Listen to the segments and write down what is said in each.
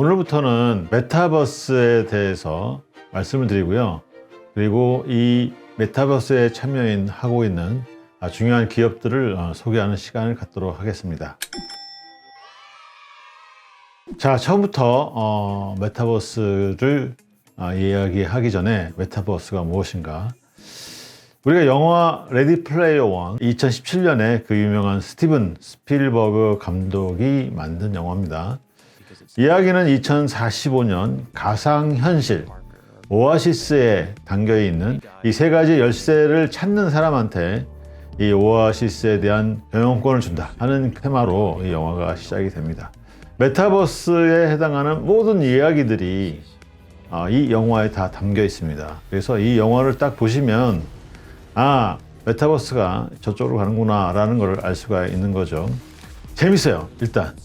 오늘부터는 메타버스에 대해서 말씀을 드리고요. 그리고 이 메타버스에 참여하고 있는 중요한 기업들을 소개하는 시간을 갖도록 하겠습니다. 자, 처음부터 메타버스를 이야기하기 전에 메타버스가 무엇인가? 우리가 영화 레디 플레이어 원 2017년에 그 유명한 스티븐 스필버그 감독이 만든 영화입니다. 이야기는 2045년 가상현실 오아시스에 담겨 있는 이 세 가지 열쇠를 찾는 사람한테 이 오아시스에 대한 경영권을 준다 하는 테마로 이 영화가 시작이 됩니다. 메타버스에 해당하는 모든 이야기들이 이 영화에 다 담겨 있습니다. 그래서 이 영화를 딱 보시면 메타버스가 저쪽으로 가는구나 라는 걸 알 수가 있는 거죠. 재밌어요, 일단.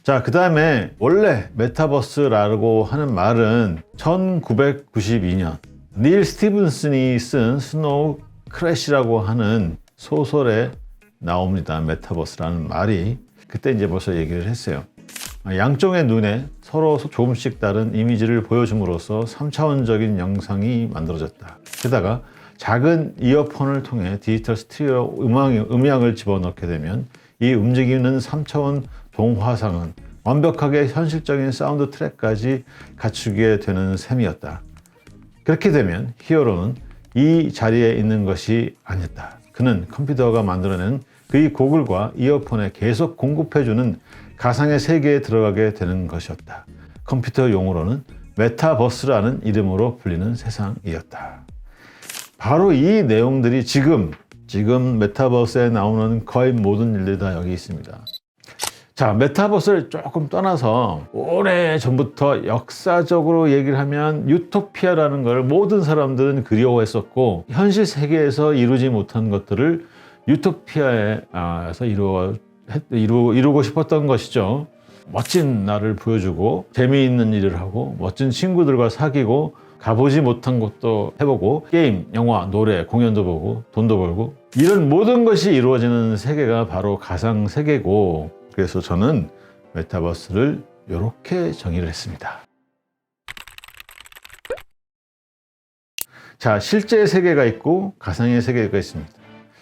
자, 그 다음에 원래 메타버스라고 하는 말은 1992년 닐 스티븐슨이 쓴 스노우 크래시라고 하는 소설에 나옵니다. 메타버스라는 말이. 그때 이제 벌써 얘기를 했어요. 양쪽의 눈에 서로 조금씩 다른 이미지를 보여줌으로써 3차원적인 영상이 만들어졌다. 게다가 작은 이어폰을 통해 디지털 스티리오 음향을 집어넣게 되면 이 움직이는 3차원 동화상은 완벽하게 현실적인 사운드 트랙까지 갖추게 되는 셈이었다. 그렇게 되면 히어로는 이 자리에 있는 것이 아니었다. 그는 컴퓨터가 만들어낸 그의 고글과 이어폰에 계속 공급해주는 가상의 세계에 들어가게 되는 것이었다. 컴퓨터 용어로는 메타버스라는 이름으로 불리는 세상이었다. 바로 이 내용들이 지금 메타버스에 나오는 거의 모든 일들이 다 여기 있습니다. 자, 메타버스를 조금 떠나서 오래 전부터 역사적으로 얘기를 하면 유토피아라는 걸 모든 사람들은 그리워했었고, 현실 세계에서 이루지 못한 것들을 유토피아에서 이루고 싶었던 것이죠. 멋진 나를 보여주고 재미있는 일을 하고 멋진 친구들과 사귀고 가보지 못한 곳도 해보고 게임, 영화, 노래, 공연도 보고 돈도 벌고 이런 모든 것이 이루어지는 세계가 바로 가상 세계고, 그래서 저는 메타버스를 이렇게 정의를 했습니다. 자, 실제 세계가 있고 가상의 세계가 있습니다.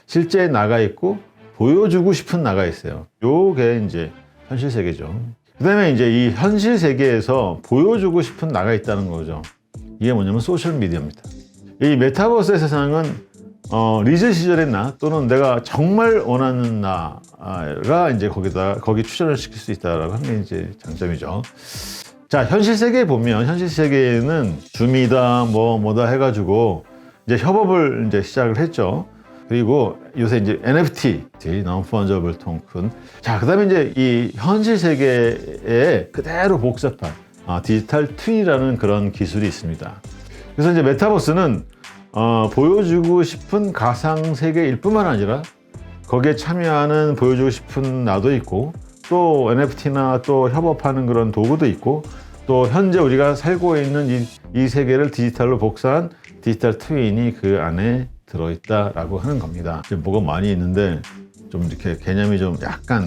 실제 나가 있고 보여주고 싶은 나가 있어요. 요게 이제 현실 세계죠. 그 다음에 이제 이 현실 세계에서 보여주고 싶은 나가 있다는 거죠. 이게 뭐냐면 소셜 미디어입니다. 이 메타버스의 세상은 리즈 시절의 나 또는 내가 정말 원하는 나가 이제 거기 출연을 시킬 수 있다라고 하는 게 이제 장점이죠. 자, 현실 세계에 보면 현실 세계에는 줌이다 뭐다 해가지고 이제 협업을 이제 시작을 했죠. 그리고 요새 이제 NFT, Non-Fungible Token. 자, 그 다음에 이제 이 현실 세계에 그대로 복잡한 디지털 트윈이라는 그런 기술이 있습니다. 그래서 이제 메타버스는 보여주고 싶은 가상 세계일 뿐만 아니라 거기에 참여하는 보여주고 싶은 나도 있고, 또 NFT나 또 협업하는 그런 도구도 있고, 또 현재 우리가 살고 있는 이 세계를 디지털로 복사한 디지털 트윈이 그 안에 들어있다라고 하는 겁니다. 지금 뭐가 많이 있는데 좀 이렇게 개념이 좀 약간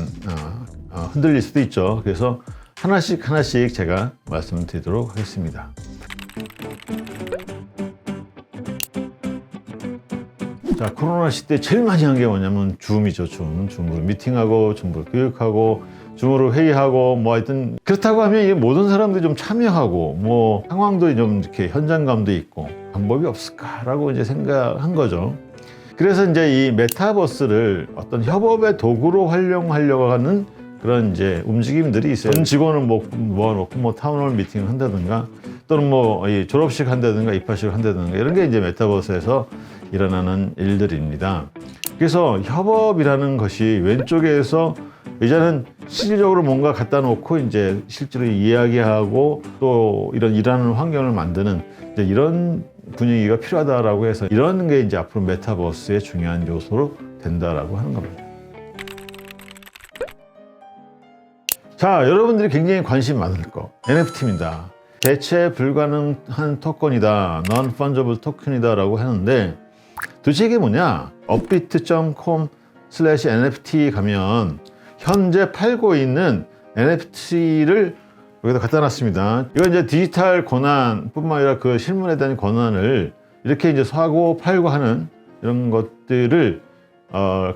흔들릴 수도 있죠. 그래서 하나씩 제가 말씀드리도록 하겠습니다. 자, 코로나 시대 제일 많이 한 게 뭐냐면 줌이죠. 줌으로 미팅하고, 줌으로 교육하고, 줌으로 회의하고, 뭐 하여튼 그렇다고 하면 이게 모든 사람들이 좀 참여하고, 뭐 상황도 좀 이렇게 현장감도 있고 방법이 없을까라고 이제 생각한 거죠. 그래서 이제 이 메타버스를 어떤 협업의 도구로 활용하려고 하는 그런 이제 움직임들이 있어요. 전 직원을 모아놓고 타운홀 미팅을 한다든가, 또는 졸업식 한다든가 입학식을 한다든가, 이런 게 이제 메타버스에서 일어나는 일들입니다. 그래서 협업이라는 것이 왼쪽에서 이제는 실질적으로 뭔가 갖다 놓고 이제 실제로 이야기하고 또 이런 일하는 환경을 만드는 이제 이런 분위기가 필요하다라고 해서 이런 게 이제 앞으로 메타버스의 중요한 요소로 된다라고 하는 겁니다. 자, 여러분들이 굉장히 관심 많을 거 NFT입니다. 대체 불가능한 토큰이다, Non-Fungible Token이다 라고 하는데, 도대체 이게 뭐냐? upbit.com/NFT 가면 현재 팔고 있는 NFT를 여기다 갖다 놨습니다. 이건 이제 디지털 권한뿐만 아니라 그 실물에 대한 권한을 이렇게 이제 사고 팔고 하는 이런 것들을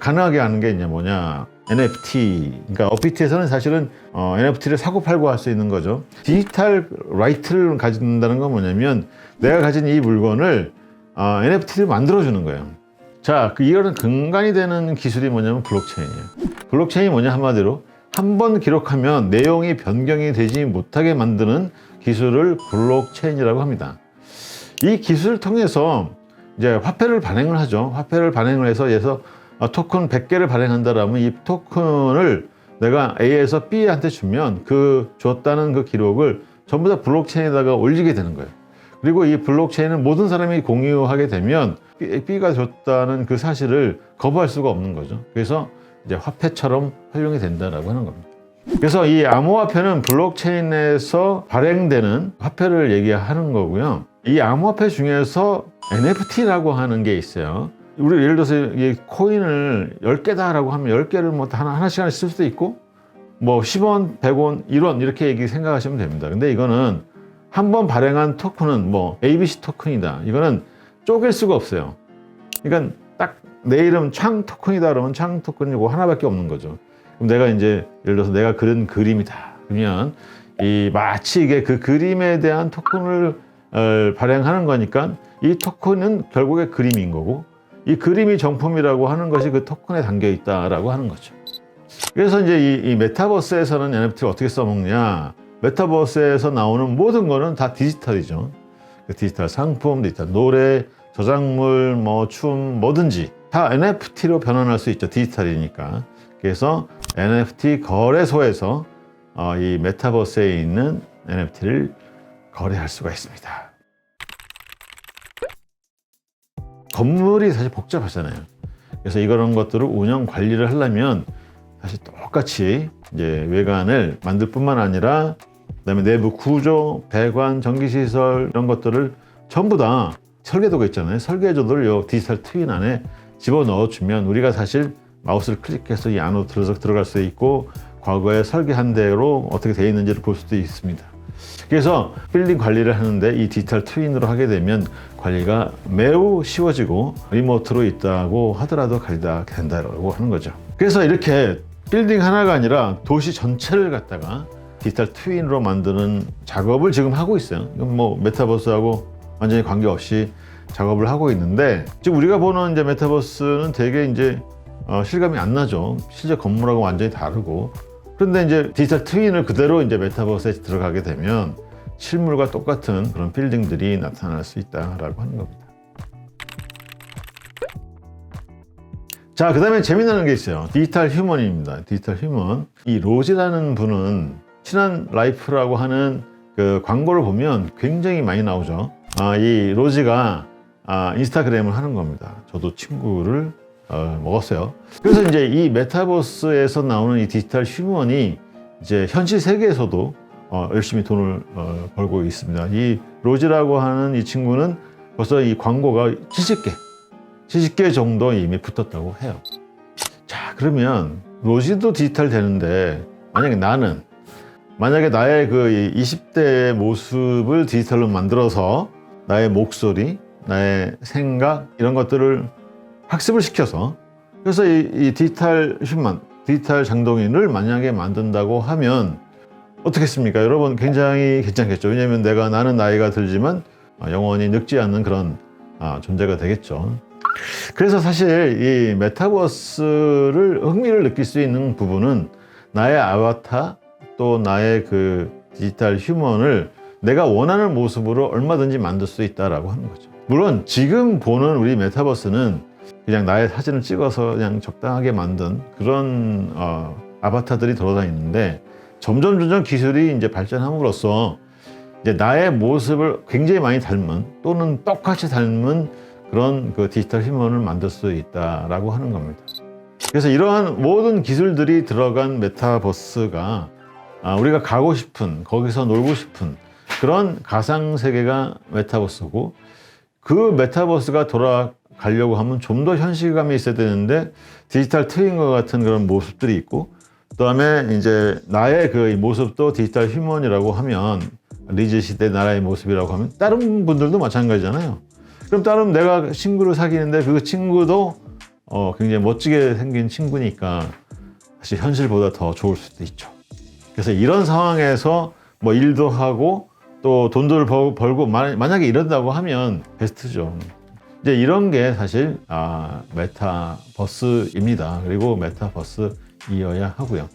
가능하게 하는 게 이제 뭐냐, NFT. 그러니까 업비트에서는 사실은 NFT를 사고 팔고 할 수 있는 거죠. 디지털 라이트를 가진다는 건 뭐냐면 내가 가진 이 물건을 NFT를 만들어주는 거예요. 자, 이거는 근간이 되는 기술이 뭐냐면 블록체인이에요. 블록체인이 뭐냐, 한마디로 한 번 기록하면 내용이 변경이 되지 못하게 만드는 기술을 블록체인이라고 합니다. 이 기술을 통해서 이제 화폐를 발행을 하죠. 화폐를 발행을 해서 토큰 100개를 발행한다라면 이 토큰을 내가 A에서 B한테 주면 그 줬다는 그 기록을 전부 다 블록체인에다가 올리게 되는 거예요. 그리고 이 블록체인은 모든 사람이 공유하게 되면 B가 줬다는 그 사실을 거부할 수가 없는 거죠. 그래서 이제 화폐처럼 활용이 된다라고 하는 겁니다. 그래서 이 암호화폐는 블록체인에서 발행되는 화폐를 얘기하는 거고요. 이 암호화폐 중에서 NFT라고 하는 게 있어요. 우리 예를 들어서 이 코인을 10개다라고 하면 10개를 뭐 하나씩 쓸 수도 있고 뭐 10원, 100원, 1원 이렇게 생각하시면 됩니다. 근데 이거는 한 번 발행한 토큰은 뭐 ABC 토큰이다. 이거는 쪼갤 수가 없어요. 그러니까 딱 내 이름 창 토큰이다 그러면 창 토큰이고 하나밖에 없는 거죠. 그럼 내가 이제 예를 들어서 내가 그린 그림이다. 그러면 마치 이게 그 그림에 대한 토큰을 발행하는 거니까 이 토큰은 결국에 그림인 거고 이 그림이 정품이라고 하는 것이 그 토큰에 담겨 있다라고 하는 거죠. 그래서 이제 이 메타버스에서는 NFT를 어떻게 써먹냐? 메타버스에서 나오는 모든 거는 다 디지털이죠. 디지털 상품, 디지털 노래, 저작물, 뭐 춤, 뭐든지 다 NFT로 변환할 수 있죠. 디지털이니까. 그래서 NFT 거래소에서 이 메타버스에 있는 NFT를 거래할 수가 있습니다. 건물이 사실 복잡하잖아요. 그래서 이런 것들을 운영 관리를 하려면 사실 똑같이 이제 외관을 만들 뿐만 아니라 그다음에 내부 구조, 배관, 전기시설 이런 것들을 전부 다 설계도가 있잖아요. 설계도를 이 디지털 트윈 안에 집어넣어주면 우리가 사실 마우스를 클릭해서 이 안으로 들어갈 수 있고 과거에 설계한 대로 어떻게 되어 있는지를 볼 수도 있습니다. 그래서 빌딩 관리를 하는데 이 디지털 트윈으로 하게 되면 관리가 매우 쉬워지고 리모트로 있다고 하더라도 관리가 된다고 하는 거죠. 그래서 이렇게 빌딩 하나가 아니라 도시 전체를 갖다가 디지털 트윈으로 만드는 작업을 지금 하고 있어요. 이건 뭐 메타버스하고 완전히 관계없이 작업을 하고 있는데 지금 우리가 보는 이제 메타버스는 되게 이제 실감이 안 나죠. 실제 건물하고 완전히 다르고. 그런데 이제 디지털 트윈을 그대로 이제 메타버스에 들어가게 되면 실물과 똑같은 그런 빌딩들이 나타날 수 있다라고 하는 겁니다. 자, 그 다음에 재미나는 게 있어요. 디지털 휴먼입니다. 디지털 휴먼. 이 로지라는 분은 친한 라이프라고 하는 그 광고를 보면 굉장히 많이 나오죠. 이 로지가 인스타그램을 하는 겁니다. 저도 친구를 먹었어요. 그래서 이제 이 메타버스에서 나오는 이 디지털 휴먼이 이제 현실 세계에서도 열심히 돈을 벌고 있습니다. 이 로지라고 하는 이 친구는 벌써 이 광고가 70개 정도 이미 붙었다고 해요. 자, 그러면 로지도 디지털 되는데 만약에 나의 그 20대의 모습을 디지털로 만들어서 나의 목소리, 나의 생각 이런 것들을 학습을 시켜서 그래서 이 디지털 휴먼, 디지털 장동인을 만약에 만든다고 하면 어떻겠습니까? 여러분 굉장히 괜찮겠죠. 왜냐하면 나는 나이가 들지만 영원히 늙지 않는 그런 존재가 되겠죠. 그래서 사실 이 메타버스를 흥미를 느낄 수 있는 부분은 나의 아바타 또 나의 그 디지털 휴먼을 내가 원하는 모습으로 얼마든지 만들 수 있다라고 하는 거죠. 물론 지금 보는 우리 메타버스는 그냥 나의 사진을 찍어서 그냥 적당하게 만든 그런 아바타들이 돌아다니는데 점점 기술이 이제 발전함으로써 이제 나의 모습을 굉장히 많이 닮은 또는 똑같이 닮은 그런 그 디지털 휴먼을 만들 수 있다라고 하는 겁니다. 그래서 이러한 모든 기술들이 들어간 메타버스가 우리가 가고 싶은, 거기서 놀고 싶은 그런 가상세계가 메타버스고 그 메타버스가 돌아가려고 하면 좀 더 현실감이 있어야 되는데 디지털 트윈과 같은 그런 모습들이 있고 그다음에 이제 나의 그 모습도 디지털 휴먼이라고 하면 리즈 시대 나라의 모습이라고 하면 다른 분들도 마찬가지잖아요. 그럼 다른 내가 친구를 사귀는데 그 친구도 굉장히 멋지게 생긴 친구니까 사실 현실보다 더 좋을 수도 있죠. 그래서 이런 상황에서 뭐 일도 하고 또 돈도 벌고 만약에 이런다고 하면 베스트죠. 이제 이런 게 사실 메타버스입니다. 그리고 메타버스이어야 하고요.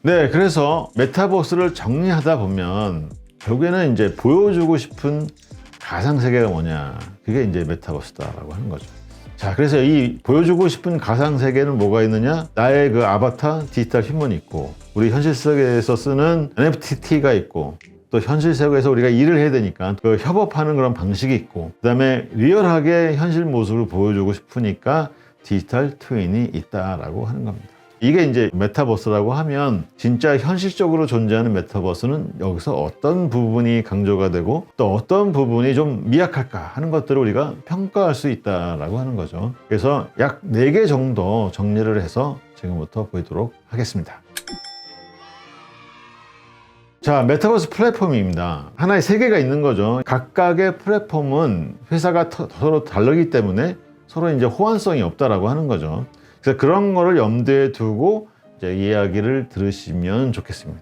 네, 그래서 메타버스를 정리하다 보면 결국에는 이제 보여주고 싶은 가상세계가 뭐냐, 그게 이제 메타버스다라고 하는 거죠. 자, 그래서 이 보여주고 싶은 가상세계는 뭐가 있느냐, 나의 그 아바타 디지털 휴먼이 있고, 우리 현실 세계에서 쓰는 NFT가 있고, 또 현실 세계에서 우리가 일을 해야 되니까 그 협업하는 그런 방식이 있고, 그 다음에 리얼하게 현실 모습을 보여주고 싶으니까 디지털 트윈이 있다라고 하는 겁니다. 이게 이제 메타버스라고 하면 진짜 현실적으로 존재하는 메타버스는 여기서 어떤 부분이 강조가 되고 또 어떤 부분이 좀 미약할까 하는 것들을 우리가 평가할 수 있다라고 하는 거죠. 그래서 약 4개 정도 정리를 해서 지금부터 보도록 하겠습니다. 자, 메타버스 플랫폼입니다. 하나의 세계가 있는 거죠. 각각의 플랫폼은 회사가 서로 다르기 때문에 서로 이제 호환성이 없다라고 하는 거죠. 그래서 그런 거를 염두에 두고 이제 이야기를 들으시면 좋겠습니다.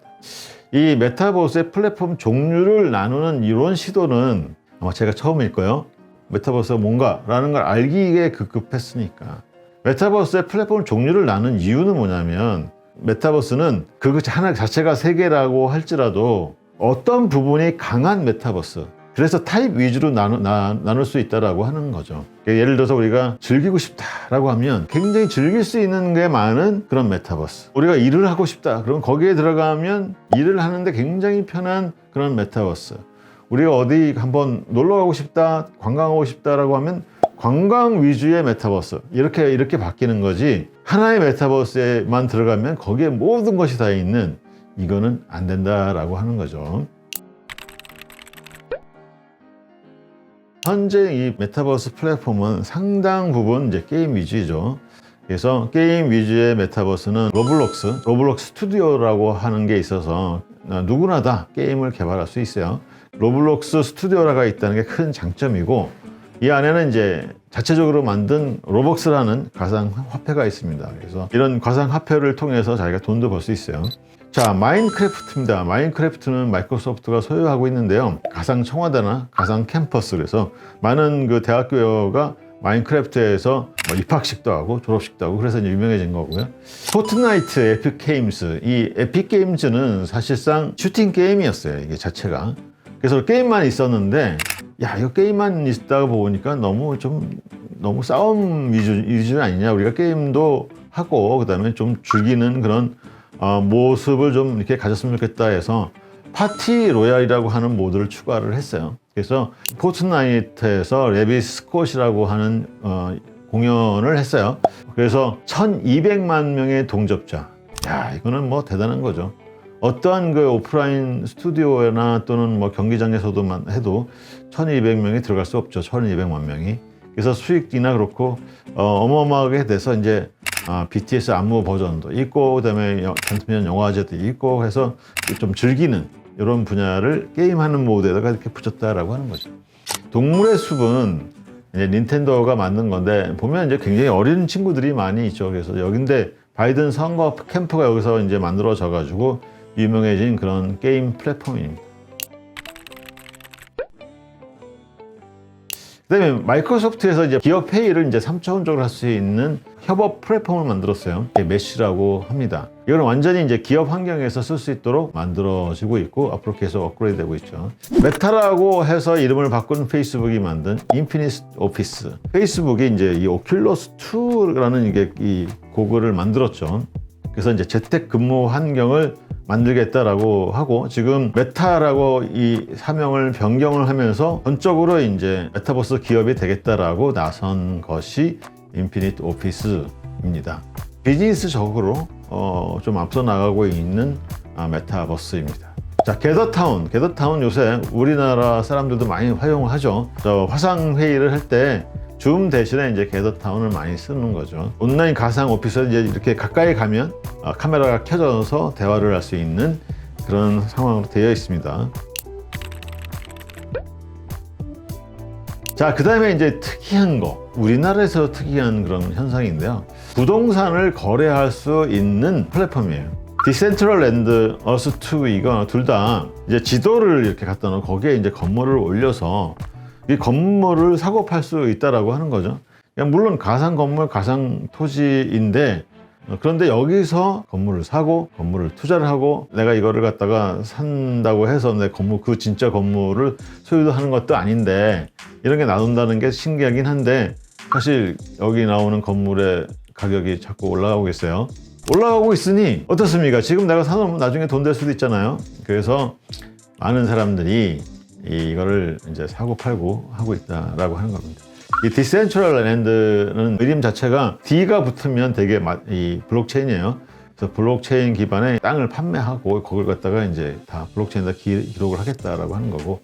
이 메타버스의 플랫폼 종류를 나누는 이런 시도는 아마 제가 처음일 거예요. 메타버스가 뭔가라는 걸 알기에 급급했으니까. 메타버스의 플랫폼 종류를 나눈 이유는 뭐냐면 메타버스는 그 하나 자체가 세계라고 할지라도 어떤 부분이 강한 메타버스, 그래서 타입 위주로 나눌 수 있다라고 하는 거죠. 예를 들어서 우리가 즐기고 싶다라고 하면 굉장히 즐길 수 있는 게 많은 그런 메타버스. 우리가 일을 하고 싶다, 그럼 거기에 들어가면 일을 하는데 굉장히 편한 그런 메타버스. 우리가 어디 한번 놀러 가고 싶다, 관광하고 싶다라고 하면 관광 위주의 메타버스. 이렇게 바뀌는 거지. 하나의 메타버스에만 들어가면 거기에 모든 것이 다 있는, 이거는 안 된다라고 하는 거죠. 현재 이 메타버스 플랫폼은 상당 부분 이제 게임 위주죠. 그래서 게임 위주의 메타버스는 로블록스 스튜디오라고 하는 게 있어서 누구나 다 게임을 개발할 수 있어요. 로블록스 스튜디오가 있다는 게 큰 장점이고, 이 안에는 이제 자체적으로 만든 로벅스라는 가상 화폐가 있습니다. 그래서 이런 가상 화폐를 통해서 자기가 돈도 벌 수 있어요. 자, 마인크래프트입니다. 마인크래프트는 마이크로소프트가 소유하고 있는데요. 가상 청와대나 가상 캠퍼스, 그래서 많은 그 대학교가 마인크래프트에서 입학식도 하고 졸업식도 하고 그래서 이제 유명해진 거고요. 포트나이트, 에픽게임즈. 이 에픽게임즈는 사실상 슈팅 게임이었어요, 이게 자체가. 그래서 게임만 있었는데, 이거 게임만 있다가 보니까 너무 싸움 위주 아니냐. 우리가 게임도 하고, 그 다음에 좀 즐기는 그런 모습을 좀 이렇게 가졌으면 좋겠다 해서 파티 로얄이라고 하는 모드를 추가를 했어요. 그래서 포트나이트에서 레비스 스콧이라고 하는 공연을 했어요. 그래서 1200만 명의 동접자. 이거는 뭐 대단한 거죠. 어떠한 그 오프라인 스튜디오나 또는 뭐 경기장에서도만 해도 1200명이 들어갈 수 없죠. 1200만 명이. 그래서 수익이나 그렇고 어마어마하게 돼서 이제 BTS 안무 버전도 있고, 그다음에 단편 영화제도 있고 해서 좀 즐기는 이런 분야를 게임하는 모드에다가 이렇게 붙였다라고 하는 거죠. 동물의 숲은 이제 닌텐도가 만든 건데 보면 이제 굉장히 어린 친구들이 많이 있죠. 그래서 여긴데 바이든 선거 캠프가 여기서 이제 만들어져 가지고 유명해진 그런 게임 플랫폼입니다. 그다음에 마이크로소프트에서 이제 기업 회의를 이제 3차원적으로 할 수 있는 협업 플랫폼을 만들었어요. 메쉬라고 합니다. 이건 완전히 이제 기업 환경에서 쓸 수 있도록 만들어지고 있고 앞으로 계속 업그레이드되고 있죠. 메타라고 해서 이름을 바꾼 페이스북이 만든 인피니트 오피스. 페이스북이 이제 이 오큘러스 2라는 이게 이 고글을 만들었죠. 그래서 이제 재택 근무 환경을 만들겠다라고 하고, 지금 메타라고 이 사명을 변경을 하면서 전적으로 이제 메타버스 기업이 되겠다라고 나선 것이 인피니트 오피스입니다. 비즈니스적으로 좀 앞서 나가고 있는 메타버스입니다. 자, 게더타운 요새 우리나라 사람들도 많이 활용하죠. 화상 회의를 할 때 줌 대신에 이제 게더타운을 많이 쓰는 거죠. 온라인 가상 오피스에 이제 이렇게 가까이 가면 카메라가 켜져서 대화를 할 수 있는 그런 상황으로 되어 있습니다. 자, 그 다음에 이제 특이한 거, 우리나라에서 특이한 그런 현상인데요. 부동산을 거래할 수 있는 플랫폼이에요. 디센트럴랜드, 어스2 이거 둘 다 이제 지도를 이렇게 갖다 놓고 거기에 이제 건물을 올려서 이 건물을 사고 팔 수 있다라고 하는 거죠. 물론 가상 건물, 가상 토지인데 그런데 여기서 건물을 사고 건물을 투자를 하고 내가 이거를 갖다가 산다고 해서 내 건물 그 진짜 건물을 소유도 하는 것도 아닌데 이런 게 나온다는 게 신기하긴 한데 사실 여기 나오는 건물의 가격이 자꾸 올라가고 있어요. 올라가고 있으니 어떻습니까? 지금 내가 사놓으면 나중에 돈 될 수도 있잖아요. 그래서 많은 사람들이 이거를 이제 사고 팔고 하고 있다라고 하는 겁니다. 이 디센트럴랜드는 이름 자체가 D가 붙으면 되게 이 블록체인이에요. 그래서 블록체인 기반의 땅을 판매하고 그걸 갖다가 이제 다 블록체인에다 기록을 하겠다라고 하는 거고,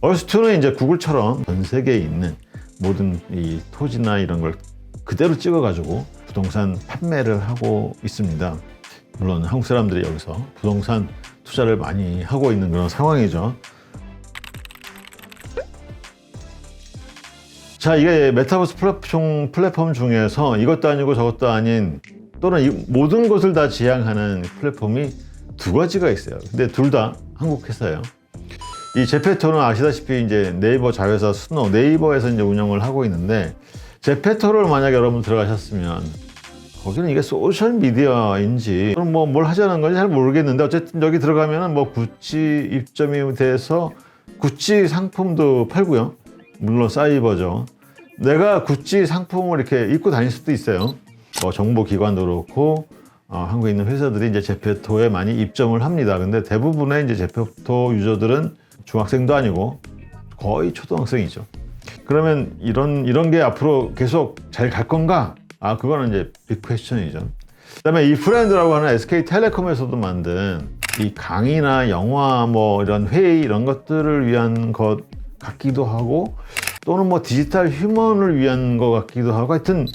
어스2는 이제 구글처럼 전 세계에 있는 모든 이 토지나 이런 걸 그대로 찍어가지고 부동산 판매를 하고 있습니다. 물론 한국 사람들이 여기서 부동산 투자를 많이 하고 있는 그런 상황이죠. 자, 이게 메타버스 플랫폼 중에서 이것도 아니고 저것도 아닌 또는 이 모든 것을 다 지향하는 플랫폼이 두 가지가 있어요. 근데 둘 다 한국 회사예요. 이 제페토는 아시다시피 이제 네이버 자회사 스노우, 네이버에서 이제 운영을 하고 있는데, 제페토를 만약 여러분 들어가셨으면 거기는 이게 소셜 미디어인지 뭐 뭘 하자는 건지 잘 모르겠는데 어쨌든 여기 들어가면은 뭐 구찌 입점이 돼서 구찌 상품도 팔고요. 물론 사이버죠. 내가 구찌 상품을 이렇게 입고 다닐 수도 있어요. 뭐 정보기관도 그렇고 한국에 있는 회사들이 이제 제페토에 많이 입점을 합니다. 근데 대부분의 이제 제페토 유저들은 중학생도 아니고 거의 초등학생이죠. 그러면 이런 게 앞으로 계속 잘 갈 건가? 그거는 이제 빅 퀘스천이죠. 그다음에 이 프렌드라고 하는 SK텔레콤에서도 만든 이 강의나 영화 뭐 이런 회의 이런 것들을 위한 것 같기도 하고, 또는 뭐 디지털 휴먼을 위한 것 같기도 하고, 하여튼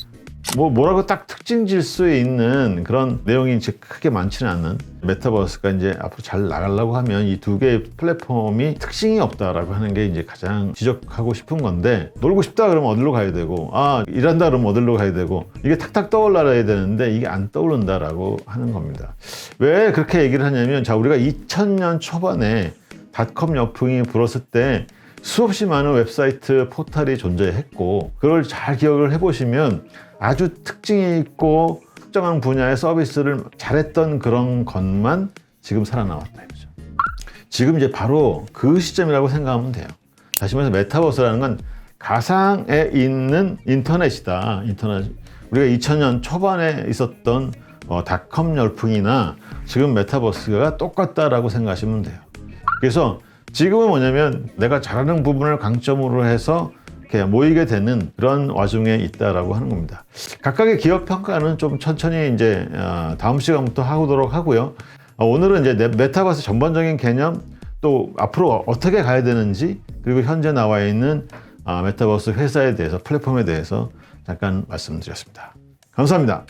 뭐라고 딱 특징 질 수 있는 그런 내용이 이제 크게 많지는 않은 메타버스가 이제 앞으로 잘 나가려고 하면 이 두 개의 플랫폼이 특징이 없다라고 하는 게 이제 가장 지적하고 싶은 건데, 놀고 싶다 그러면 어디로 가야 되고, 일한다 그러면 어디로 가야 되고, 이게 탁탁 떠올라야 되는데 이게 안 떠오른다라고 하는 겁니다. 왜 그렇게 얘기를 하냐면, 자, 우리가 2000년 초반에 닷컴 열풍이 불었을 때 수없이 많은 웹사이트 포털이 존재했고, 그걸 잘 기억을 해보시면 아주 특징이 있고 특정한 분야의 서비스를 잘했던 그런 것만 지금 살아나왔다 이거죠. 지금 이제 바로 그 시점이라고 생각하면 돼요. 다시 말해서 메타버스라는 건 가상에 있는 인터넷이다. 인터넷. 우리가 2000년 초반에 있었던 닷컴 열풍이나 지금 메타버스가 똑같다라고 생각하시면 돼요. 그래서 지금은 뭐냐면 내가 잘하는 부분을 강점으로 해서 이렇게 모이게 되는 그런 와중에 있다라고 하는 겁니다. 각각의 기업 평가는 좀 천천히 이제 다음 시간부터 하도록 하고요. 오늘은 이제 메타버스 전반적인 개념, 또 앞으로 어떻게 가야 되는지, 그리고 현재 나와 있는 메타버스 회사에 대해서, 플랫폼에 대해서 잠깐 말씀드렸습니다. 감사합니다.